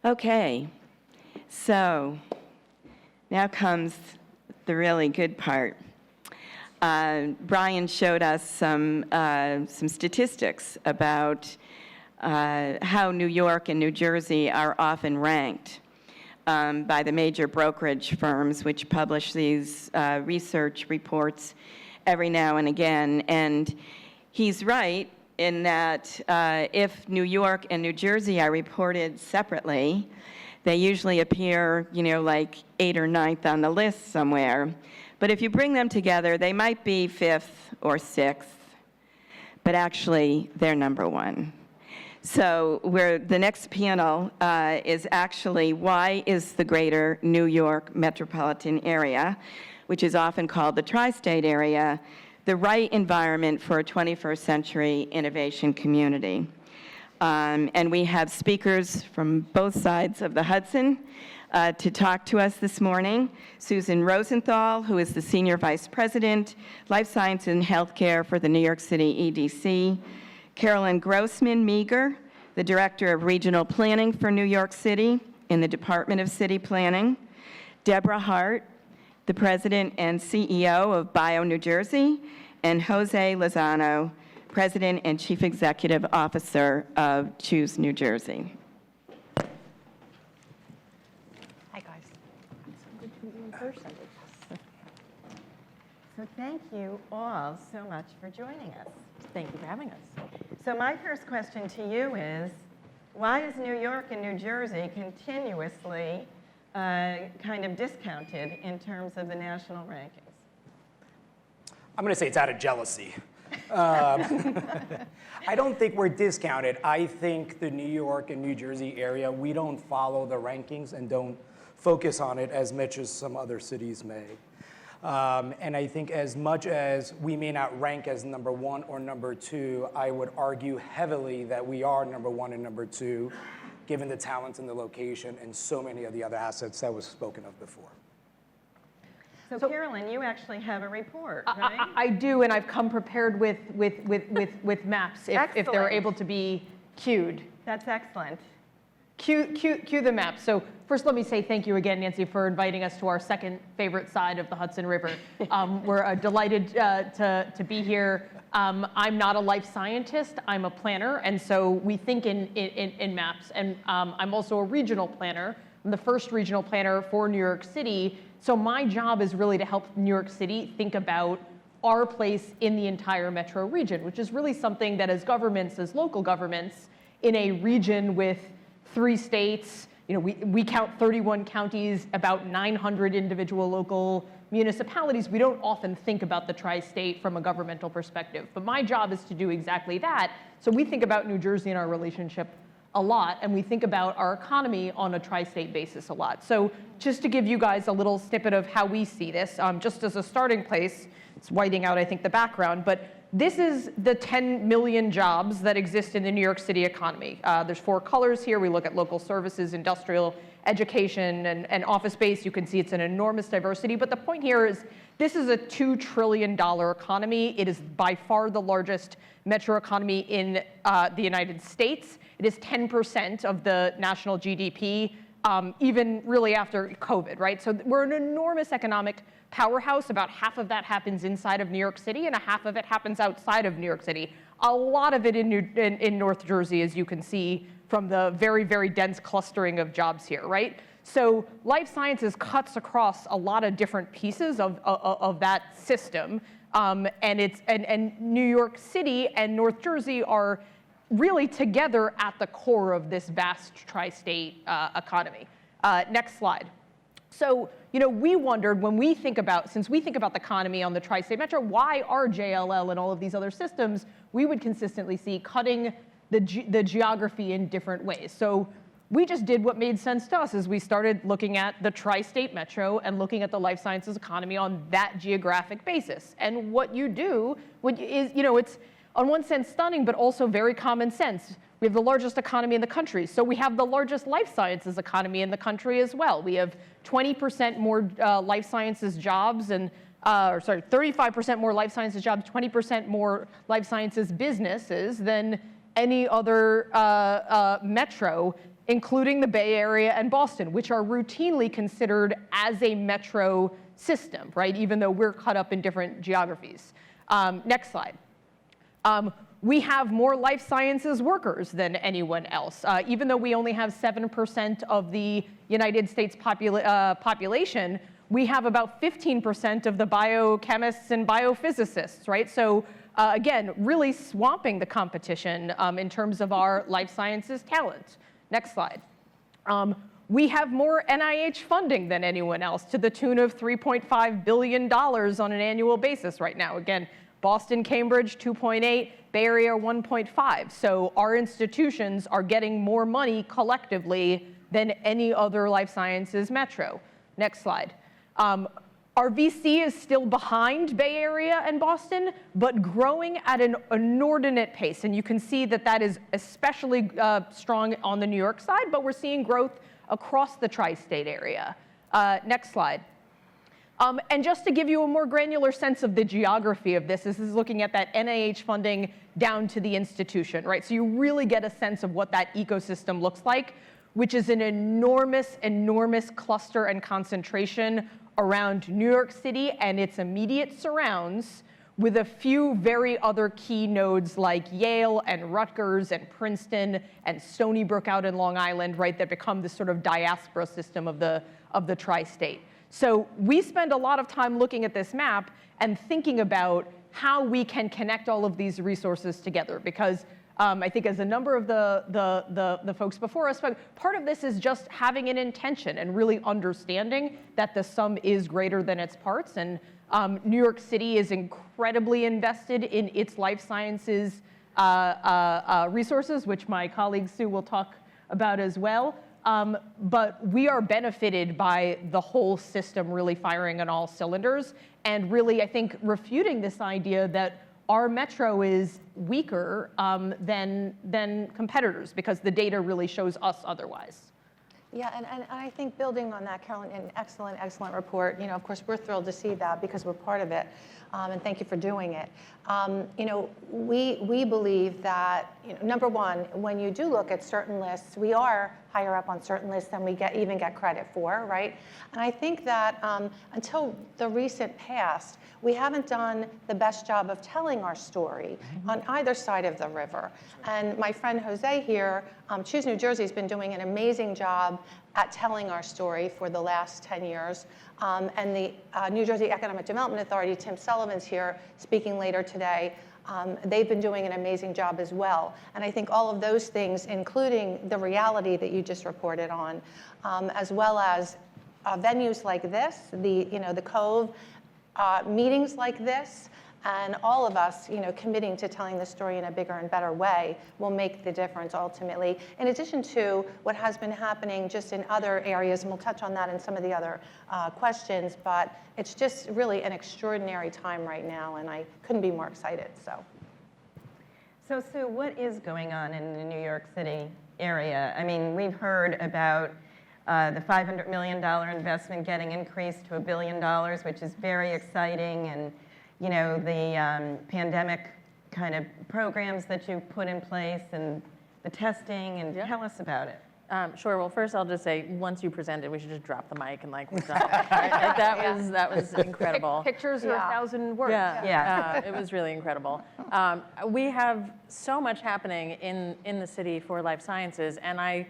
Okay, so now comes the really good part. Brian showed us some statistics about how New York and New Jersey are often ranked by the major brokerage firms, which publish these research reports every now and again. And he's right in that if New York and New Jersey are reported separately, they usually appear, like 8th or 9th on the list somewhere. But if you bring them together, they might be 5th or 6th, but actually they're number 1. So the next panel is actually why is the greater New York metropolitan area, which is often called the tri-state area, the right environment for a 21st century innovation community. And we have speakers from both sides of the Hudson to talk to us this morning. Susan Rosenthal, who is the Senior Vice President, Life Science and Healthcare for the New York City EDC. Carolyn Grossman Meagher, the Director of Regional Planning for New York City in the Department of City Planning. Deborah Hart, the President and CEO of Bio New Jersey, and Jose Lozano, President and Chief Executive Officer of Choose New Jersey. Hi, guys. So good to meet you in person. So thank you all so much for joining us. Thank you for having us. So my first question to you is, why is New York and New Jersey continuously kind of discounted in terms of the national rankings? I'm going to say it's out of jealousy. I don't think we're discounted. I think the New York and New Jersey area, we don't follow the rankings and don't focus on it as much as some other cities may. And I think as much as we may not rank as number 1 or number 2, I would argue heavily that we are number 1 and number 2, given the talent and the location and so many of the other assets that was spoken of before. So Carolyn, you actually have a report, right? I do, and I've come prepared with maps if they're able to be cued. That's excellent. Cue the map. So first, let me say thank you again, Nancy, for inviting us to our second favorite side of the Hudson River. We're delighted to be here. I'm not a life scientist. I'm a planner, and so we think in maps. And I'm also a regional planner. I'm the first regional planner for New York City. So my job is really to help New York City think about our place in the entire metro region, which is really something that as governments, as local governments, in a region with 3 states, we count 31 counties, about 900 individual local municipalities. We don't often think about the tri-state from a governmental perspective, but my job is to do exactly that. So we think about New Jersey and our relationship a lot, and we think about our economy on a tri-state basis a lot. So just to give you guys a little snippet of how we see this, just as a starting place, it's whiting out, I think, the background, but this is the 10 million jobs that exist in the New York City economy. There's 4 colors here. We look at local services, industrial, education, and office space. You can see it's an enormous diversity, but the point here is this is a $2 trillion economy. It is by far the largest metro economy in the United States. It is 10% of the national GDP, even really after COVID, right? So we're an enormous economic powerhouse. About half of that happens inside of New York City, and a half of it happens outside of New York City. A lot of it in North Jersey, as you can see from the very, very dense clustering of jobs here, right? So life sciences cuts across a lot of different pieces of that system, and New York City and North Jersey are really together at the core of this vast tri-state economy. Next slide. So, we wondered when we think about, since we think about the economy on the tri-state metro, why are JLL and all of these other systems, we would consistently see cutting the geography in different ways. So we just did what made sense to us as we started looking at the tri-state metro and looking at the life sciences economy on that geographic basis. And what you do is, it's on one sense stunning, but also very common sense. We have the largest economy in the country, so we have the largest life sciences economy in the country as well. We have 20% more life sciences jobs and, 35% more life sciences jobs, 20% more life sciences businesses than any other metro including the Bay Area and Boston, which are routinely considered as a metro system, right? Even though we're cut up in different geographies. Next slide. We have more life sciences workers than anyone else. Even though we only have 7% of the United States population, we have about 15% of the biochemists and biophysicists, right? So again, really swamping the competition in terms of our life sciences talent. Next slide. We have more NIH funding than anyone else, to the tune of $3.5 billion on an annual basis right now. Again, Boston, Cambridge, 2.8, Bay Area, 1.5. So our institutions are getting more money collectively than any other life sciences metro. Next slide. Our VC is still behind Bay Area and Boston, but growing at an inordinate pace. And you can see that that is especially strong on the New York side, but we're seeing growth across the tri-state area. Next slide. And just to give you a more granular sense of the geography of this is looking at that NIH funding down to the institution, right? So you really get a sense of what that ecosystem looks like, which is an enormous, enormous cluster and concentration around New York City and its immediate surrounds, with a few very other key nodes like Yale and Rutgers and Princeton and Stony Brook out in Long Island, right, that become this sort of diaspora system of the tri-state. So we spend a lot of time looking at this map and thinking about how we can connect all of these resources together, because I think as a number of the folks before us spoke, part of this is just having an intention and really understanding that the sum is greater than its parts. And New York City is incredibly invested in its life sciences resources, which my colleague Sue will talk about as well. But we are benefited by the whole system really firing on all cylinders, and really, I think, refuting this idea that our metro is weaker than competitors, because the data really shows us otherwise. Yeah, and I think building on that, Carolyn, an excellent, excellent report. You know, of course, we're thrilled to see that because we're part of it, and thank you for doing it. You know, we believe that, you know, number one, when you do look at certain lists, we are higher up on certain lists than we even get credit for, right? And I think that until the recent past, we haven't done the best job of telling our story on either side of the river. And my friend Jose here, Choose New Jersey, has been doing an amazing job at telling our story for the last 10 years. And the New Jersey Economic Development Authority, Tim Sullivan's here speaking later today. They've been doing an amazing job as well. And I think all of those things, including the reality that you just reported on, as well as venues like this, the Cove, meetings like this, and all of us, committing to telling the story in a bigger and better way will make the difference ultimately. In addition to what has been happening just in other areas, and we'll touch on that in some of the other questions, but it's just really an extraordinary time right now, and I couldn't be more excited, so. So Sue, what is going on in the New York City area? I mean, we've heard about the $500 million investment getting increased to $1 billion, which is very exciting, and the pandemic kind of programs that you put in place and the testing, and tell us about it. Sure. Well, first I'll just say, once you present it, we should just drop the mic and we're done. Like, that was incredible. Pictures are 1,000 words. Yeah. It was really incredible. We have so much happening in the city for life sciences, and I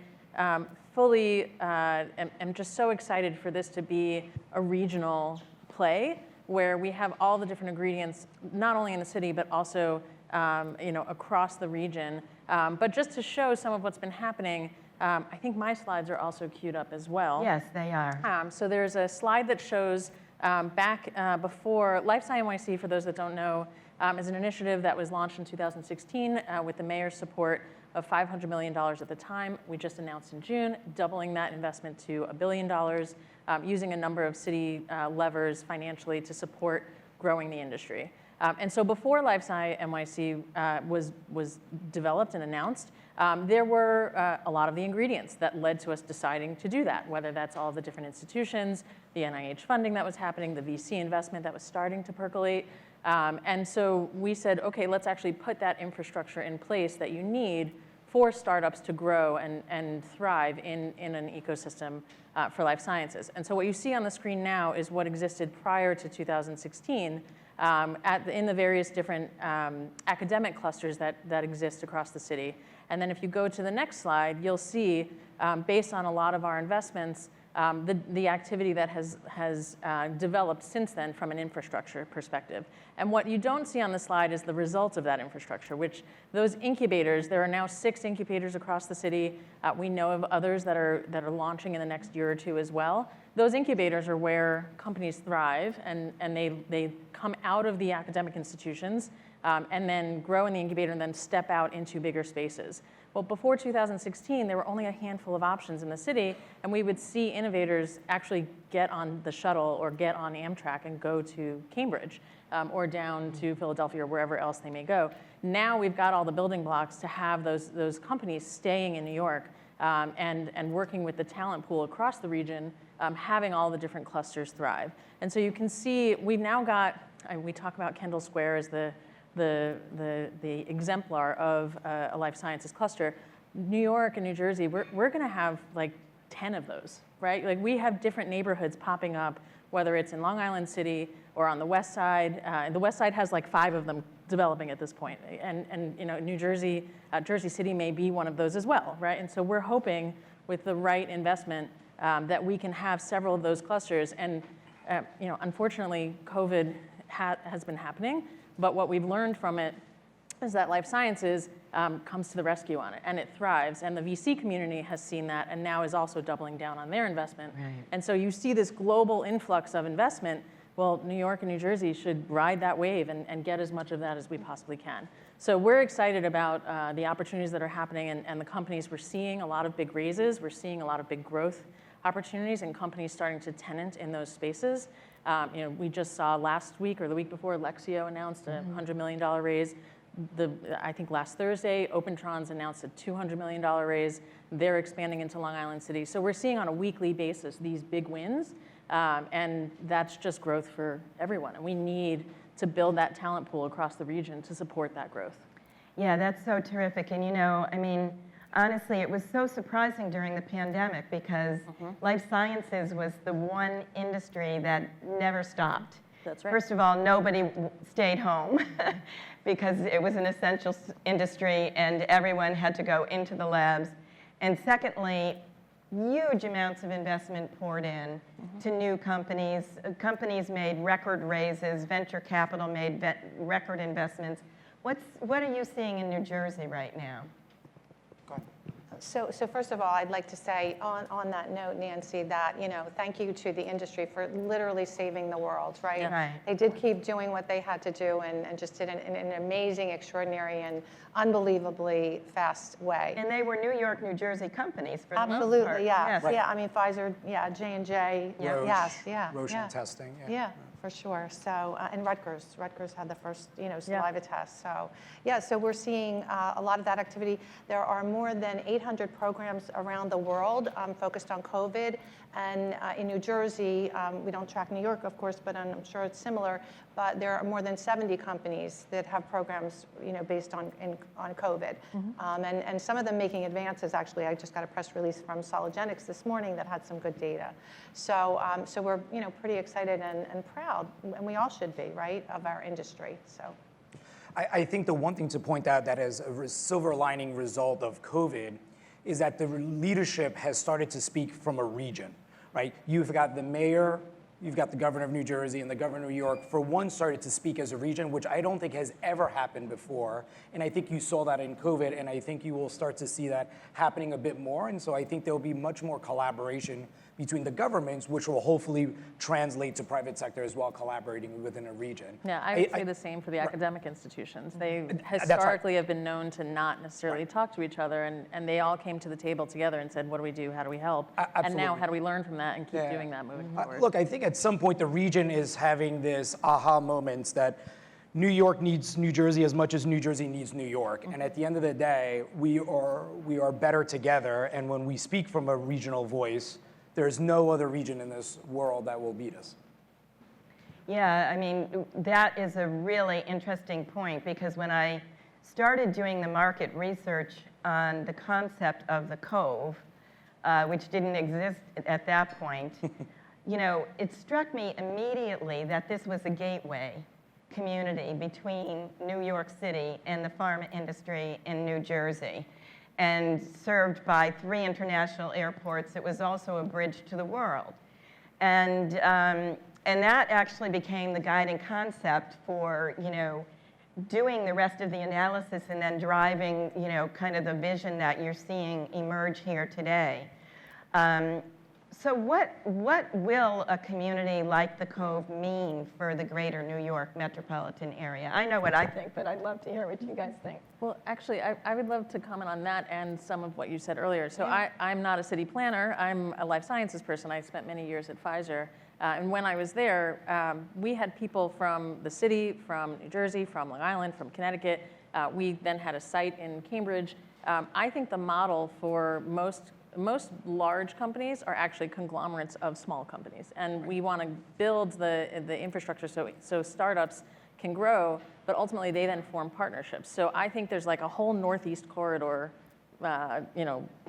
fully am just so excited for this to be a regional play where we have all the different ingredients, not only in the city, but also across the region. But just to show some of what's been happening, I think my slides are also queued up as well. Yes, they are. So there's a slide that shows back before LifeSci NYC, for those that don't know, is an initiative that was launched in 2016 with the mayor's support of $500 million at the time. We just announced in June, doubling that investment to $1 billion, using a number of city levers financially to support growing the industry. And so before LifeSci NYC was developed and announced, there were a lot of the ingredients that led to us deciding to do that, whether that's all the different institutions, the NIH funding that was happening, the VC investment that was starting to percolate. And so we said, okay, let's actually put that infrastructure in place that you need for startups to grow and thrive in an ecosystem for life sciences. And so what you see on the screen now is what existed prior to 2016 in the various different academic clusters that exist across the city. And then if you go to the next slide, you'll see, based on a lot of our investments, the activity that has developed since then from an infrastructure perspective. And what you don't see on the slide is the results of that infrastructure, which those incubators, there are now 6 incubators across the city. We know of others that are launching in the next year or two as well. Those incubators are where companies thrive, and they come out of the academic institutions and then grow in the incubator and then step out into bigger spaces. Well, before 2016, there were only a handful of options in the city, and we would see innovators actually get on the shuttle or get on Amtrak and go to Cambridge or down to Philadelphia or wherever else they may go. Now we've got all the building blocks to have those companies staying in New York and working with the talent pool across the region, having all the different clusters thrive. And so you can see we've now got, we talk about Kendall Square as the exemplar of a life sciences cluster. New York and New Jersey, we're going to have like 10 of those, right? Like we have different neighborhoods popping up, whether it's in Long Island City or on the West Side. The West Side has like 5 of them developing at this point, and you know, New Jersey, Jersey City may be one of those as well, right? And so we're hoping with the right investment that we can have several of those clusters. And you know, unfortunately, COVID has been happening. But what we've learned from it is that life sciences comes to the rescue on it, and it thrives. And the VC community has seen that and now is also doubling down on their investment. Right. And so you see this global influx of investment. Well, New York and New Jersey should ride that wave and get as much of that as we possibly can. So we're excited about the opportunities that are happening and the companies. We're seeing a lot of big raises. We're seeing a lot of big growth opportunities and companies starting to tenant in those spaces. You know, we just saw last week or the week before, Lexio announced a $100 million raise. I think last Thursday, Opentron's announced a $200 million raise. They're expanding into Long Island City. So we're seeing on a weekly basis these big wins, and that's just growth for everyone. And we need to build that talent pool across the region to support that growth. Yeah, that's so terrific. And you know, I mean, honestly, it was so surprising during the pandemic because life sciences was the one industry that never stopped. That's right. First of all, nobody stayed home because it was an essential industry and everyone had to go into the labs. And secondly, huge amounts of investment poured in to new companies. Companies made record raises, venture capital made record investments. What are you seeing in New Jersey right now? So first of all, I'd like to say on that note, Nancy, that, you know, thank you to the industry for literally saving the world, right? Yeah. Right. They did keep doing what they had to do and just did an amazing, extraordinary, and unbelievably fast way. And they were New York, New Jersey companies for the most part. Absolutely, yeah. Yes. Right. Yeah, I mean, Pfizer, yeah, J&J, Roche, yes, yeah. Rosen yeah. testing. Yeah, for sure. So, and Rutgers had the first, you know, Yeah. saliva test. So, yeah, so we're seeing a lot of that activity. There are more than 800 programs around the world focused on COVID. And in New Jersey, we don't track New York, of course, but I'm sure it's similar. But there are more than 70 companies that have programs, you know, based on COVID, and some of them making advances. Actually, I just got a press release from Sologenics this morning that had some good data. So, so we're, you know, pretty excited and proud, and we all should be, right, of our industry. So. I think the one thing to point out that is a silver lining result of COVID is that the leadership has started to speak from a region, right? You've got the mayor, you've got the governor of New Jersey and the governor of New York, for one, started to speak as a region, which I don't think has ever happened before. And I think you saw that in COVID, and I think you will start to see that happening a bit more. And so I think there'll be much more collaboration between the governments, which will hopefully translate to private sector as well, collaborating within a region. Yeah, I would say the same for the academic institutions. They right. historically have been known to not necessarily talk to each other, and they all came to the table together and said, what do we do? How do we help? Absolutely. And now how do we learn from that and keep doing that moving forward? Look, I think at some point the region is having this aha moments that New York needs New Jersey as much as New Jersey needs New York. And at the end of the day, we are better together. And when we speak from a regional voice, there's no other region in this world that will beat us. Yeah, I mean, that is a really interesting point because when I started doing the market research on the concept of the Cove, which didn't exist at that point, it struck me immediately that this was a gateway community between New York City and the pharma industry in New Jersey. And served by 3 international airports, it was also a bridge to the world. And that actually became the guiding concept for, doing the rest of the analysis and then driving, kind of the vision that you're seeing emerge here today. So what will a community like the Cove mean for the greater New York metropolitan area? I know what I think, but I'd love to hear what you guys think. Well, actually, I would love to comment on that and some of what you said earlier. So I'm not a city planner. I'm a life sciences person. I spent many years at Pfizer. And when I was there, we had people from the city, from New Jersey, from Long Island, from Connecticut. We then had a site in Cambridge. I think the model for most large companies are actually conglomerates of small companies. And we want to build the infrastructure so startups can grow, but ultimately they then form partnerships. So I think there's like a whole Northeast corridor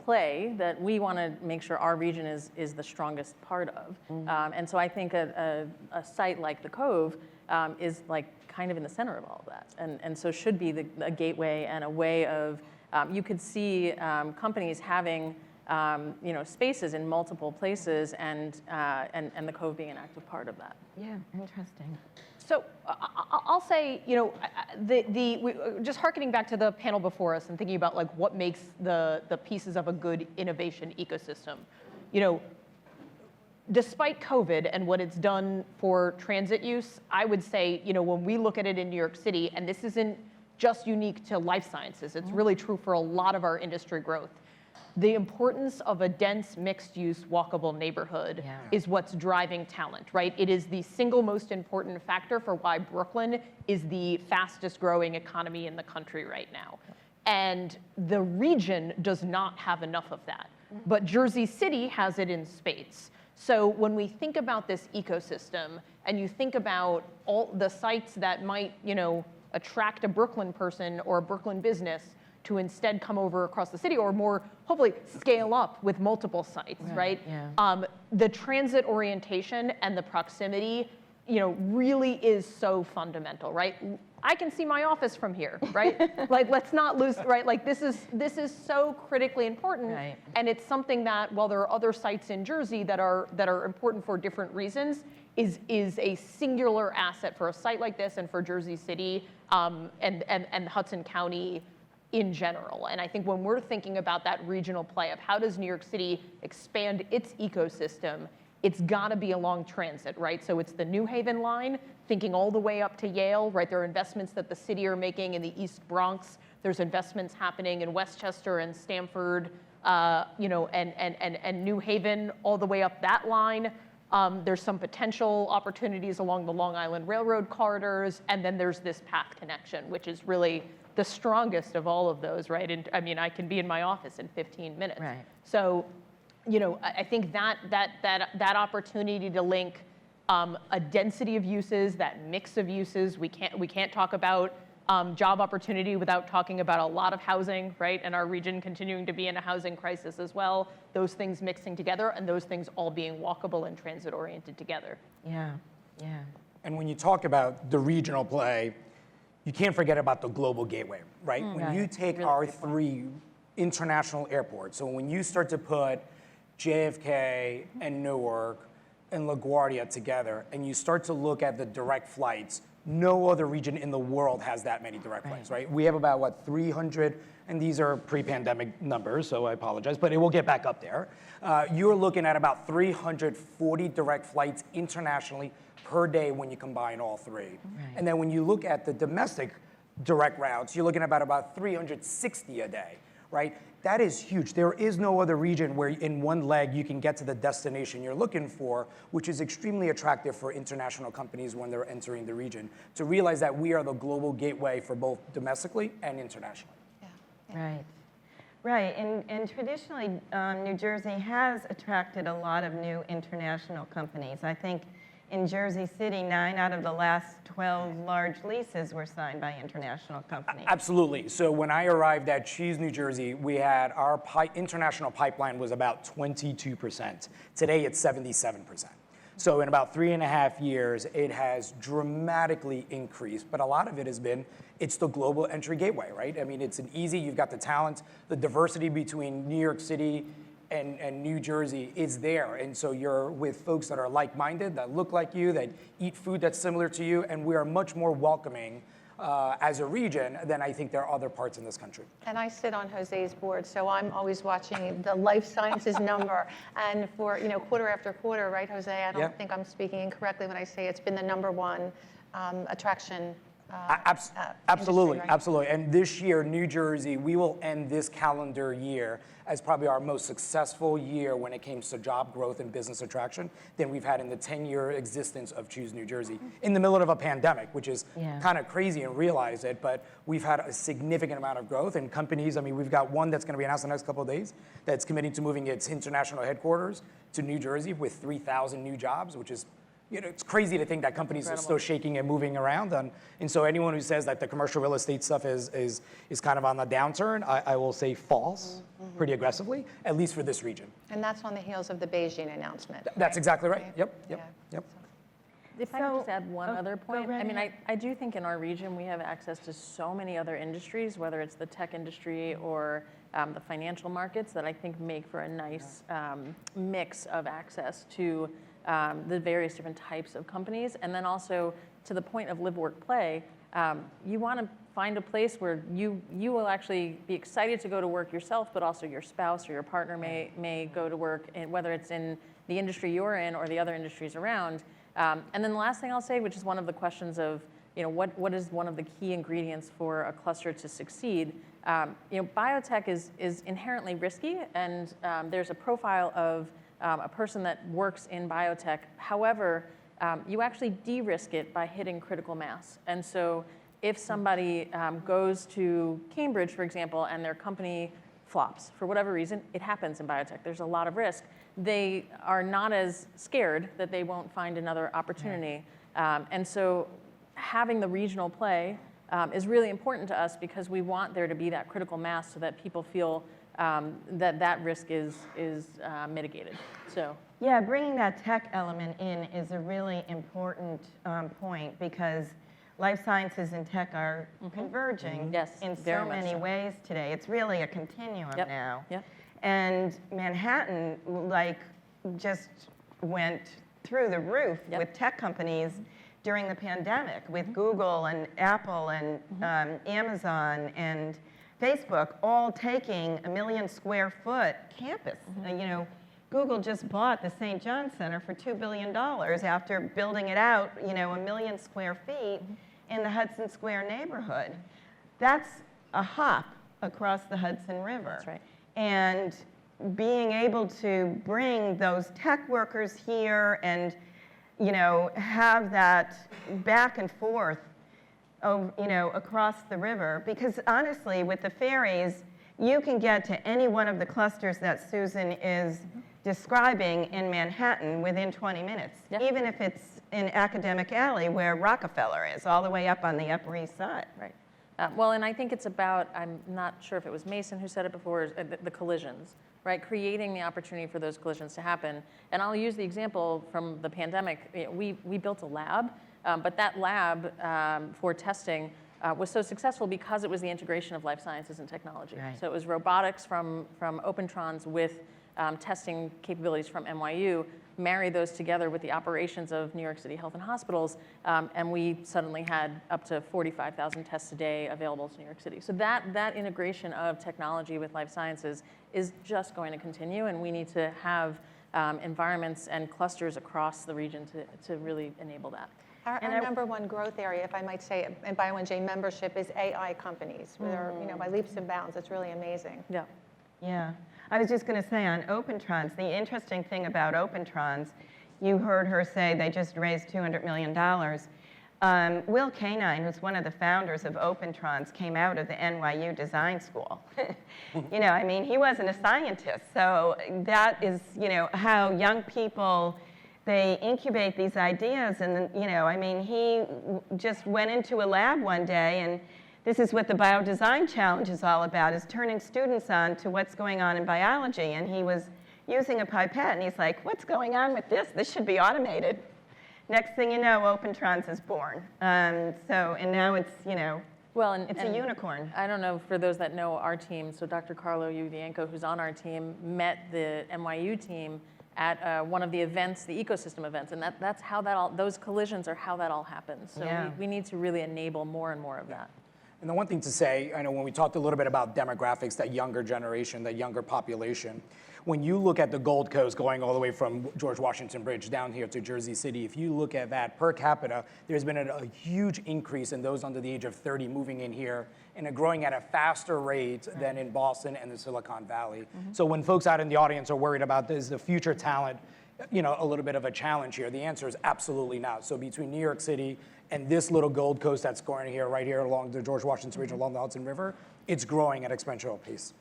play that we want to make sure our region is the strongest part of. And so I think a site like the Cove is like kind of in the center of all of that. And so should be a gateway and a way of, you could see companies having spaces in multiple places, and the Cove being an active part of that. Yeah, interesting. So I'll say, just hearkening back to the panel before us and thinking about like what makes the pieces of a good innovation ecosystem. Despite COVID and what it's done for transit use, I would say, when we look at it in New York City, and this isn't just unique to life sciences, it's really true for a lot of our industry growth. The importance of a dense, mixed-use, walkable neighborhood is what's driving talent, right? It is the single most important factor for why Brooklyn is the fastest growing economy in the country right now. And the region does not have enough of that. But Jersey City has it in spades. So when we think about this ecosystem, and you think about all the sites that might, attract a Brooklyn person or a Brooklyn business to instead come over across the city, or more, hopefully, scale up with multiple sites, right? The transit orientation and the proximity, really is so fundamental, right? I can see my office from here, right? Like, let's not lose, right? Like, this is so critically important, and it's something that, while there are other sites in Jersey that are important for different reasons, is a singular asset for a site like this and for Jersey City and Hudson County in general. And I think when we're thinking about that regional play of how does New York City expand its ecosystem, it's got to be along transit, right? So it's the New Haven line, thinking all the way up to Yale, right? There are investments that the city are making in the East Bronx. There's investments happening in Westchester and Stamford, and New Haven, all the way up that line. There's some potential opportunities along the Long Island Railroad corridors, and then there's this path connection, which is really the strongest of all of those, right? And I mean, I can be in my office in 15 minutes. Right. So, I think that opportunity to link a density of uses, that mix of uses, we can't talk about job opportunity without talking about a lot of housing, right? And our region continuing to be in a housing crisis as well. Those things mixing together, and those things all being walkable and transit oriented together. Yeah. And when you talk about the regional play, you can't forget about the global gateway, right? When you take our 3 international airports, so when you start to put JFK and Newark and LaGuardia together, and you start to look at the direct flights, no other region in the world has that many direct flights, right? We have about, 300, and these are pre-pandemic numbers, so I apologize, but it will get back up there. You're looking at about 340 direct flights internationally per day when you combine all 3. And then when you look at the domestic direct routes, you're looking at about 360 a day, right? That is huge. There is no other region where in one leg you can get to the destination you're looking for, which is extremely attractive for international companies when they're entering the region, to realize that we are the global gateway for both domestically and internationally. Right, and traditionally, New Jersey has attracted a lot of new international companies. I think in Jersey City, 9 out of the last 12 large leases were signed by international companies. Absolutely. So when I arrived at Cheese, New Jersey, we had our international pipeline was about 22%. Today it's 77%. So in about 3.5 years, it has dramatically increased. But a lot of it has been, it's the global entry gateway, right? I mean, it's an easy, you've got the talent, the diversity between New York City and New Jersey is there. And so you're with folks that are like-minded, that look like you, that eat food that's similar to you, and we are much more welcoming as a region than I think there are other parts in this country. And I sit on Jose's board, so I'm always watching the life sciences number. And for, quarter after quarter, right, Jose? I don't think I'm speaking incorrectly when I say it's been the #1 attraction. Absolutely, industry, right? absolutely. And this year, New Jersey, we will end this calendar year as probably our most successful year when it comes to job growth and business attraction than we've had in the 10-year existence of Choose New Jersey in the middle of a pandemic, which is kind of crazy and realize it, but we've had a significant amount of growth and companies. I mean, we've got one that's going to be announced in the next couple of days that's committing to moving its international headquarters to New Jersey with 3,000 new jobs, which is it's crazy to think that companies are still shaking and moving around. And so anyone who says that the commercial real estate stuff is kind of on the downturn, I will say false pretty aggressively, at least for this region. And that's on the heels of the Beijing announcement. That's exactly right. Right. Yep. If I could just add one other point, I mean, I do think in our region we have access to so many other industries, whether it's the tech industry or the financial markets, that I think make for a nice mix of access to the various different types of companies. And then also to the point of live, work, play, you want to find a place where you will actually be excited to go to work yourself, but also your spouse or your partner may go to work, whether it's in the industry you're in or the other industries around. And then the last thing I'll say, which is one of the questions of, what is one of the key ingredients for a cluster to succeed? Biotech is inherently risky, and there's a profile of a person that works in biotech. However, you actually de-risk it by hitting critical mass. And so if somebody goes to Cambridge, for example, and their company flops, for whatever reason, it happens in biotech. There's a lot of risk. They are not as scared that they won't find another opportunity. And so having the regional play is really important to us because we want there to be that critical mass so that people feel that risk is mitigated. So Yeah, bringing that tech element in is a really important point because life sciences and tech are converging in so many ways today. It's really a continuum now. And Manhattan, just went through the roof with tech companies during the pandemic, with Google and Apple and Amazon and Facebook all taking a 1 million square foot campus. Google just bought the St. John Center for $2 billion after building it out, 1 million square feet in the Hudson Square neighborhood. That's a hop across the Hudson River. That's right. And being able to bring those tech workers here and, have that back and forth, across the river, because honestly, with the ferries, you can get to any one of the clusters that Susan is describing in Manhattan within 20 minutes, even if it's in Academic Alley where Rockefeller is, all the way up on the Upper East Side. Right. Well, and I think it's about, I'm not sure if it was Mason who said it before, the collisions, right? Creating the opportunity for those collisions to happen. And I'll use the example from the pandemic. We built a lab, but that lab for testing was so successful because it was the integration of life sciences and technology. Right. So it was robotics from Opentrons with testing capabilities from NYU, marry those together with the operations of New York City Health and Hospitals, and we suddenly had up to 45,000 tests a day available to New York City. So that integration of technology with life sciences is just going to continue, and we need to have environments and clusters across the region to really enable that. Our #1 growth area, if I might say, in BioNJ membership is AI companies. They're, by leaps and bounds. It's really amazing. Yeah. I was just going to say on Opentrons, the interesting thing about Opentrons, you heard her say they just raised $200 million. Will Canine, who's one of the founders of Opentrons, came out of the NYU Design School. He wasn't a scientist. So that is, how young people they incubate these ideas. And, you know, I mean, he just went into a lab one day, and this is what the Biodesign Challenge is all about, is turning students on to what's going on in biology. And he was using a pipette, and he's like, what's going on with this? This should be automated. Next thing you know, Opentrons is born. And now it's, you know, Well, it's a unicorn. I don't know, for those that know our team, so Dr. Carlo Yuvienko, who's on our team, met the NYU team at one of the events, the ecosystem events, and that's how that all, those collisions are how that all happens. So Yeah. we need to really enable more and more of that. And the one thing to say, I know when we talked a little bit about demographics, that younger generation, that younger population, when you look at the Gold Coast going all the way from George Washington Bridge down here to Jersey City, if you look at that per capita, there's been a huge increase in those under the age of 30 moving in here and growing at a faster rate than in Boston and the Silicon Valley. So when folks out in the audience are worried about this, the future talent, you know, a little bit of a challenge here, the answer is absolutely not. So between New York City and this little Gold Coast that's growing here, right here along the George Washington Bridge, along the Hudson River, it's growing at exponential pace.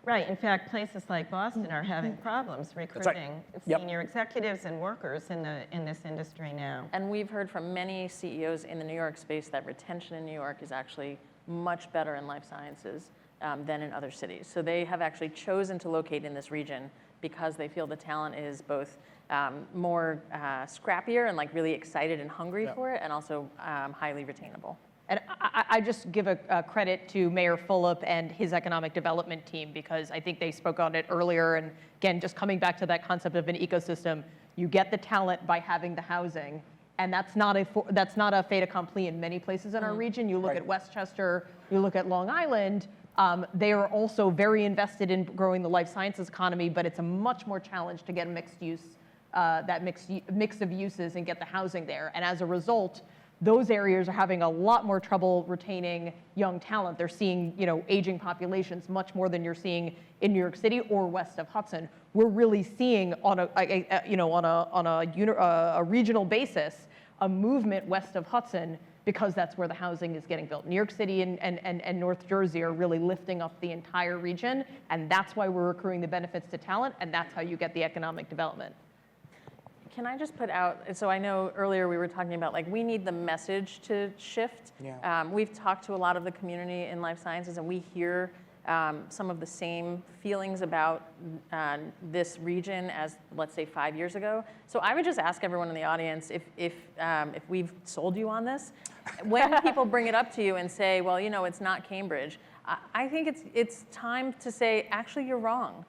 Right. In fact, places like Boston are having problems recruiting Yep. senior executives and workers in this industry now. And we've heard from many CEOs in the New York space that retention in New York is actually much better in life sciences than in other cities. So they have actually chosen to locate in this region because they feel the talent is both more scrappier and like really excited and hungry for it, and also highly retainable. And I just give a credit to Mayor Fulop and his economic development team, because I think they spoke on it earlier. And again, just coming back to that concept of an ecosystem, you get the talent by having the housing. And that's not a fait accompli in many places in our region. You look Right. at Westchester, you look at Long Island. They are also very invested in growing the life sciences economy, but it's a much more challenge to get mixed use, that mix of uses and get the housing there. And as a result, those areas are having a lot more trouble retaining young talent. They're seeing, you know, aging populations much more than you're seeing in New York City or west of Hudson. We're really seeing on a regional basis a movement west of Hudson, because that's where the housing is getting built. New York City and North Jersey are really lifting up the entire region, and that's why we're accruing the benefits to talent, and that's how you get the economic development. Can I just put out, so I know earlier we were talking about like we need the message to shift. Yeah. We've talked to a lot of the community in life sciences, and we hear some of the same feelings about this region as, let's say, 5 years ago. So I would just ask everyone in the audience if we've sold you on this. When people bring it up to you and say, well, you know, it's not Cambridge, I think it's time to say, actually, you're wrong.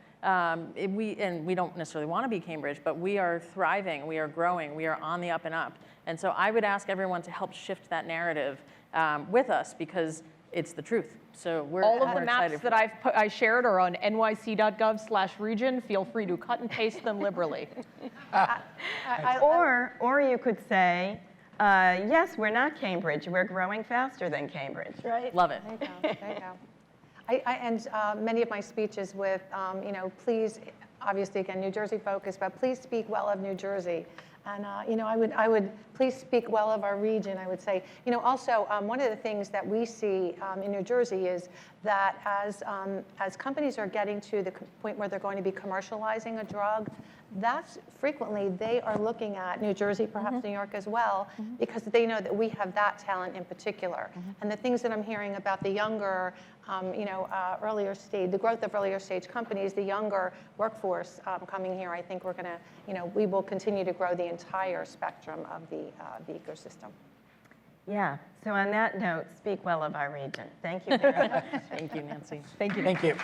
We don't necessarily want to be Cambridge, but we are thriving, we are growing, we are on the up and up. And so I would ask everyone to help shift that narrative with us, because it's the truth. So we're All of the excited maps for that I shared are on nyc.gov/region. Feel free to cut and paste them liberally. Or you could say, yes, we're not Cambridge. We're growing faster than Cambridge, right? Love it. There you go, there you go. I end many of my speeches with, you know, please, obviously, again, New Jersey focused, but please speak well of New Jersey. And, you know, I would please speak well of our region. I would say, you know, also, one of the things that we see in New Jersey is that as companies are getting to the point where they're going to be commercializing a drug, that's frequently they are looking at New Jersey, perhaps New York as well, because they know that we have that talent in particular. And the things that I'm hearing about the younger, you know, earlier stage, the growth of earlier stage companies, the younger workforce coming here, I think we're going to, you know, we will continue to grow the entire spectrum of the ecosystem. Yeah. So on that note, speak well of our region. Thank you very much. Thank you, Nancy. Thank you. Thank you.